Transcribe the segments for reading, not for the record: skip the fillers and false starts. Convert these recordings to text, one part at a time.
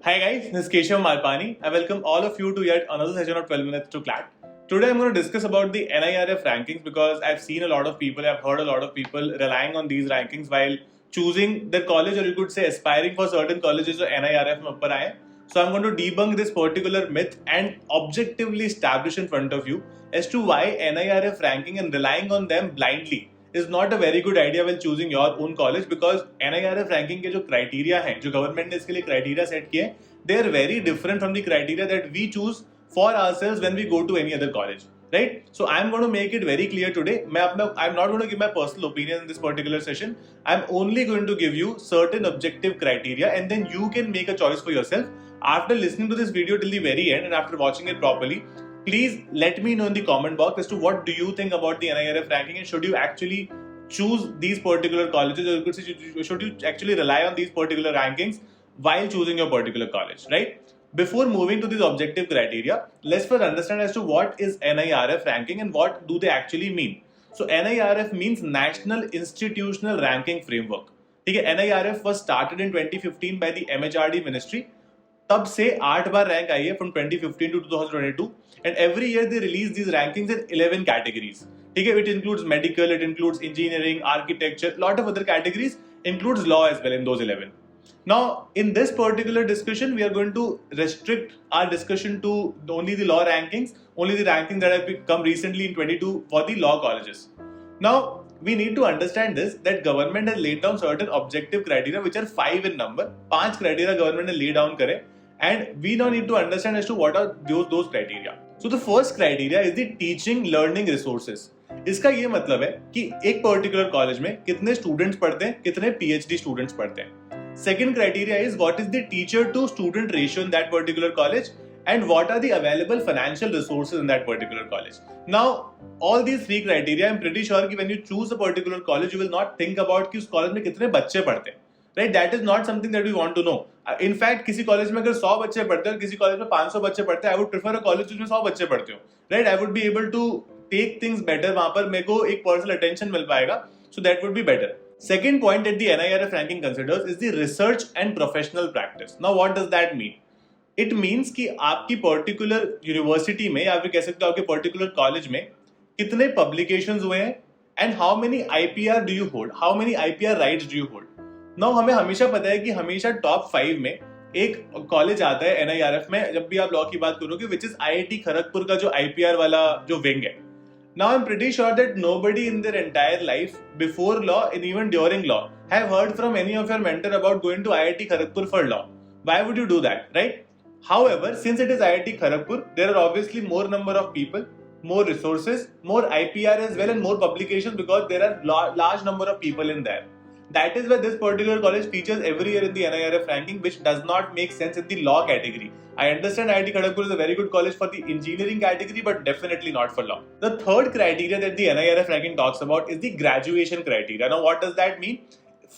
Hi guys, this is Keshav Malpani. I welcome all of you to yet another session of 12 minutes to CLAT. Today I'm going to discuss about the NIRF rankings because I've seen a lot of people, I've heard a lot of people relying on these rankings while choosing their college, or you could say aspiring for certain colleges or NIRF में ऊपर आए. So I'm going to debunk this particular myth and objectively establish in front of you as to why NIRF ranking and relying on them blindly is not a very good idea when choosing your own college, because NIRF ranking के जो criteria हैं, जो government ने इसके लिए criteria set किए, they are very different from the criteria that we choose for ourselves when we go to any other college, right? So I'm going to make it very clear today. I'm not going to give my personal opinion in this particular session. I'm only going to give you certain objective criteria, and then you can make a choice for yourself. After listening to this video till the very end and after watching it properly, please let me know in the comment box as to what do you think about the NIRF ranking, and should you actually choose these particular colleges, or you could say should you actually rely on these particular rankings while choosing your particular college, right? Before moving to these objective criteria, let's first understand as to what is NIRF ranking and what do they actually mean. So NIRF means National Institutional Ranking Framework. ठीक है, NIRF was started in 2015 by the MHRD Ministry. तब से 8 बार rank आई है from 2015 to 2022, and every year they release these rankings in 11 categories. ठीक है, it includes medical, it includes engineering, architecture, lot of other categories, includes law as well in those 11. Now, in this particular discussion, we are going to restrict our discussion to only the law rankings, only the rankings that have come recently in 22 for the law colleges. Now, we need to understand this, that government has laid down certain objective criteria which are 5 in number. 5 criteria government has laid down करे, and we now need to understand as to what are those criteria. So the first criteria is the teaching learning resources. इसका ये मतलब है कि एक particular college में कितने students पढ़ते हैं, कितने PhD स्टूडेंट्स पढ़ते हैं. Second criteria is what is the teacher to student ratio in that particular college, and what are the available financial resources in that particular college. Now, all these three criteria, I'm pretty sure कि when you choose a particular college, you will not think about कि उस college में कितने बच्चे पढ़ते हैं, right? That is not something that we want to know. In fact, किसी college में अगर 100 बच्चे पढ़ते हैं और किसी कॉलेज में 500 बच्चे पढ़ते हैं, I would prefer a college जिसमें 100 बच्चे पढ़ते हो, right? I would be able to take things better. वहाँ पर मेरे को एक पर्सनल अटेंशन मिल पाएगा, so that would be better. Second point that the NIRF ranking considers is the research and professional practice. Now, what does that mean? It means कि आपकी particular university में, या फिर कह सकते हो आपके पर्टिकुलर कॉलेज में कितने पब्लिकेशंस हुए हैं, and how many IPR do you hold, how many IPR rights do you hold. Now हमें हमेशा पता है कि हमेशा टॉप 5 में एक कॉलेज आता है NIRF में, जब भी आप लॉ की बात करोगे, विच इज IIT खड़गपुर का जो IPR वाला जो विंग है. Now I'm pretty sure that nobody in their entire life, before law and even during law, have heard from any of your mentor about going to IIT Kharagpur for law. Why would you do that, right? However, since it is IIT Kharagpur, there are obviously more number of people, more resources, more IPR as well, and more publications, because there are large number of people in there. That is why this particular college features every year in the NIRF ranking, which does not make sense in the law category. I understand IIT Kharagpur is a very good college for the engineering category, but definitely not for law. The third criteria that the NIRF ranking talks about is the graduation criteria. Now, what does that mean?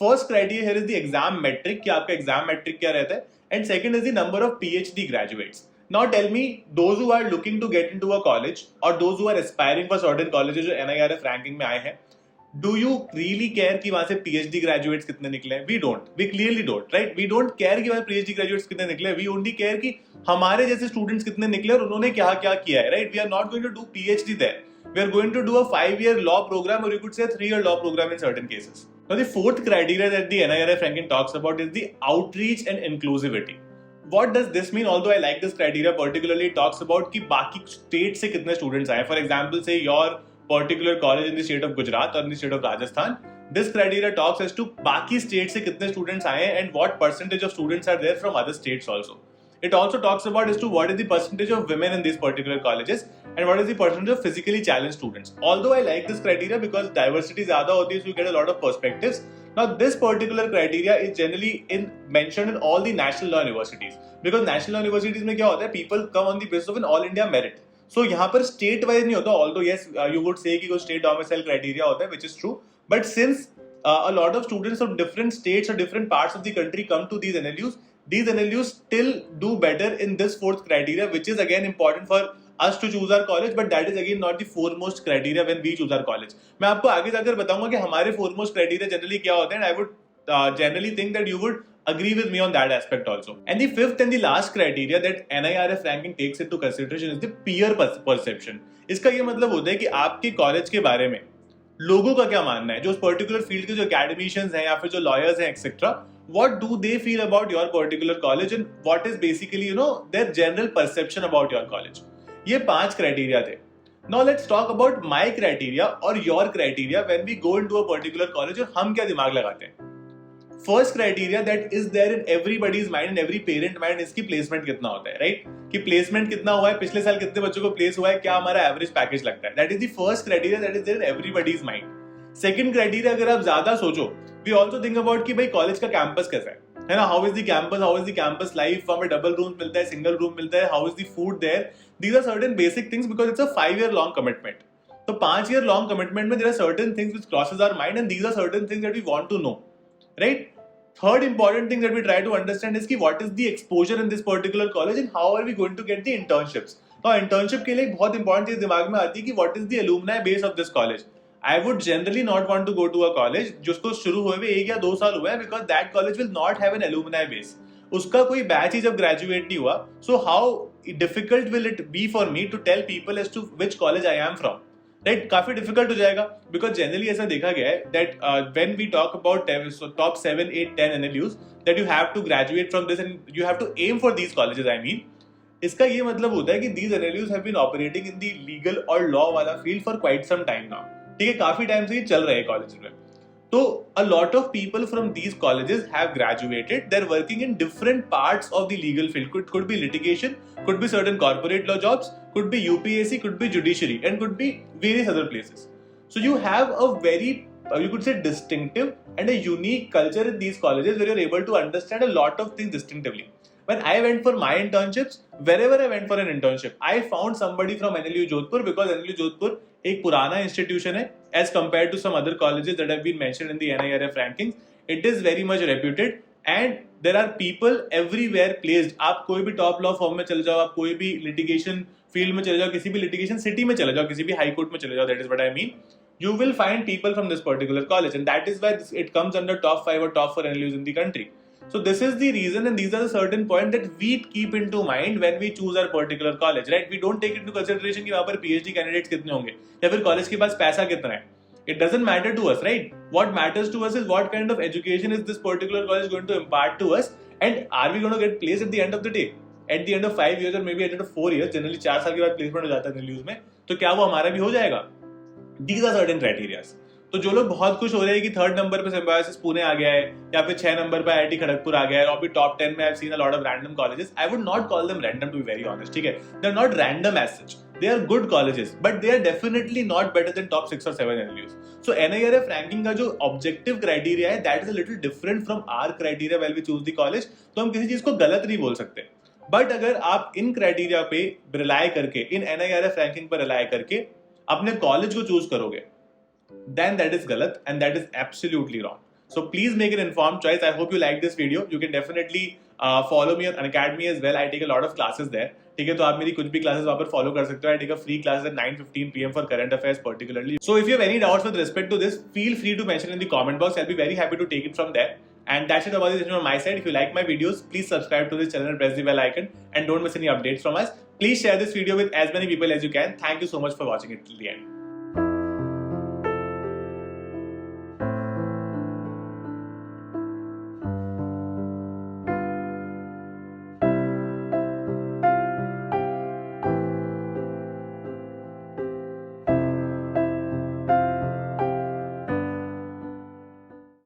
First criteria here is the exam metric, कि आपका exam metric क्या रहता है, and second is the number of PhD graduates. Now tell me, those who are looking to get into a college, or those who are aspiring for certain colleges जो NIRF ranking में आए हैं, do you really care कि वहां से PhD graduates कितने निकले हैं? We don't. We clearly don't, right? We don't care कि वहां PhD graduates कितने निकले हैं. We only care कि हमारे जैसे students कितने निकले और उन्होंने क्या क्या किया है, right? We are not going to do PhD there. We are going to do a 5-year law program, or you could say a 3-year law program in certain cases. Now the fourth criteria that the NIRF ranking talks about is the outreach and inclusivity. What does this mean? Although I like this criteria particularly, it talks about कि बाकी state से कितने students आए. For example, say your particular college in the state of Gujarat or in the state of Rajasthan, this criteria talks as to बाकी states से कितने students आए हैं and what percentage of students are there from other states also. It also talks about as to what is the percentage of women in these particular colleges and what is the percentage of physically challenged students. Although I like this criteria because diversity ज़्यादा होती है, so you get a lot of perspectives. Now this particular criteria is generally mentioned in all the national law universities, because national law universities में क्या होता है, people come on the basis of an all India merit. So यहाँ पर state wise नहीं होता, although yes you would say कि कोई state domicile criteria होता है, which is true, but since a lot of students from different states or different parts of the country come to these NLUs still do better in this fourth criteria, which is again important for us to choose our college, but that is again not the foremost criteria when we choose our college. मैं आपको आगे जाकर बताऊंगा कि हमारे foremost criteria generally क्या होते हैं, and I would generally think that you would agree with me on that aspect also. And the fifth and the last criteria that NIRF ranking takes into consideration is the peer perception. इसका ये मतलब होता है कि आपके college के बारे में लोगों का क्या मानना है, जो उस पर्टिकुलर फील्ड के जो एकेडमिशियंस हैं या फिर जो लॉयर्स हैं etcetera, what do they feel about your particular college and what is basically their general perception about your college. ये 5 criteria थे. Now let's talk about my criteria or your criteria when we go into a particular college और हम क्या दिमाग लगाते हैं. First criteria that is there in everybody's mind and every parent mind इसकी placement कितना होता है, right? कि placement कितना हुआ है, पिछले साल कितने बच्चों को place हुआ है, क्या हमारा average package लगता है. That is the first criteria that is there in everybody's mind. Second criteria अगर आप ज्यादा सोचो, we also think about कि भाई कॉलेज का कैंपस कैसा है ना, how is the campus life, वहाँ पे डबल रूम मिलता है, सिंगल रूम मिलता है, how is the food there. These are certain basic things because it's a 5-year long commitment. तो 5-year long commitment में there are certain things which crosses our mind and these are certain things that we want to know, right? Third important thing that we try to understand is कि what is the exposure in this particular college and how are we going to get the internships. तो internship के लिए एक बहुत important चीज दिमाग में आती है कि what is the alumni base of this college. I would generally not want to go to a college जिसको शुरू हुए 1 या 2 साल हुआ है because that college will not have an alumni base. उसका कोई बैच ही जब ग्रेजुएट नहीं हुआ, so how difficult will it be for me to tell people as to which college I am from. Right, काफी डिफिकल्ट हो जाएगा because generally ऐसा देखा गया है that when we talk about top 7, 8, 10 NLUs that you have to graduate from this and you have to aim for these colleges. I mean इसका ये मतलब होता है कि these NLUs have been operating in the legal और law वाला field for quite some time now. ठीक है, काफी टाइम से ये चल रहे हैं कॉलेज में. तो a lot of people from these colleges have graduated. They're working in different parts of the legal field. Could be litigation, could be certain corporate law jobs, could be UPSC, could be judiciary, and could be various other places. So you have a very, you could say, distinctive and a unique culture in these colleges where you're able to understand a lot of things distinctively. When I went for my internships, wherever I went for an internship, I found somebody from NLU Jodhpur because NLU Jodhpur एक पुराना institution है as compared to some other colleges that have been mentioned in the NIRF rankings. It is very much reputed and there are people everywhere placed. आप कोई भी top law form में चले जाओ, आप कोई भी लिटिगेशन फील्ड में चले जाओ, किसी भी लिटिगेशन सिटी में चले जाओ, किसी भी हाई कोर्ट में चले जाओ, that is what I mean. You will find people from this particular college and that is why it comes under top 5 or top 4 NLUs in the country. So this is the reason and these are the certain points that we keep into mind when we choose our particular college, right? We don't take into consideration कि वहाँ पर PhD candidates कितने होंगे या फिर college के पास पैसा कितना है. It doesn't matter to us, right? What matters to us is what kind of education is this particular college going to impart to us and are we going to get placed at the end of the day? At the end of 5 years or maybe at the end of 4 years, generally 4 साल के बाद placement हो जाता है NLUs में, तो क्या वो हमारा भी हो जाएगा? These are certain criteria. तो जो लोग बहुत खुश हो रहे हैं कि 3rd नंबर पे सिम्बायोसिस पुणे आ गया है या फिर 6 नंबर पे IIT खड़गपुर आ गया है और अभी टॉप 10 में I have seen a lot of random colleges. I would not call them random to be very honest. ठीक है, they are not random as such. They are good colleges, but they are definitely not better than top 6 or 7 NLUs. So NIRF ranking का जो objective criteria है, that is a little different from our criteria while we choose the college. तो हम किसी चीज को गलत नहीं बोल सकते. But अगर आप इन criteria पे rely करके, इन NIRF ranking पर rely करके अपने college को choose करोगे, then that is galat and that is absolutely wrong. So please make an informed choice. I hope you like this video. You can definitely follow me on Unacademy as well. I take a lot of classes there. ठीक है, तो आप मेरी कुछ भी classes वहाँ पर follow कर सकते हो. I take a free class at 9:15 PM for current affairs particularly. So if you have any doubts with respect to this, feel free to mention in the comment box. I'll be very happy to take it from there. And that's it about this on my side. If you like my videos, please subscribe to this channel and press the bell icon and don't miss any updates from us. Please share this video with as many people as you can. Thank you so much for watching it till the end.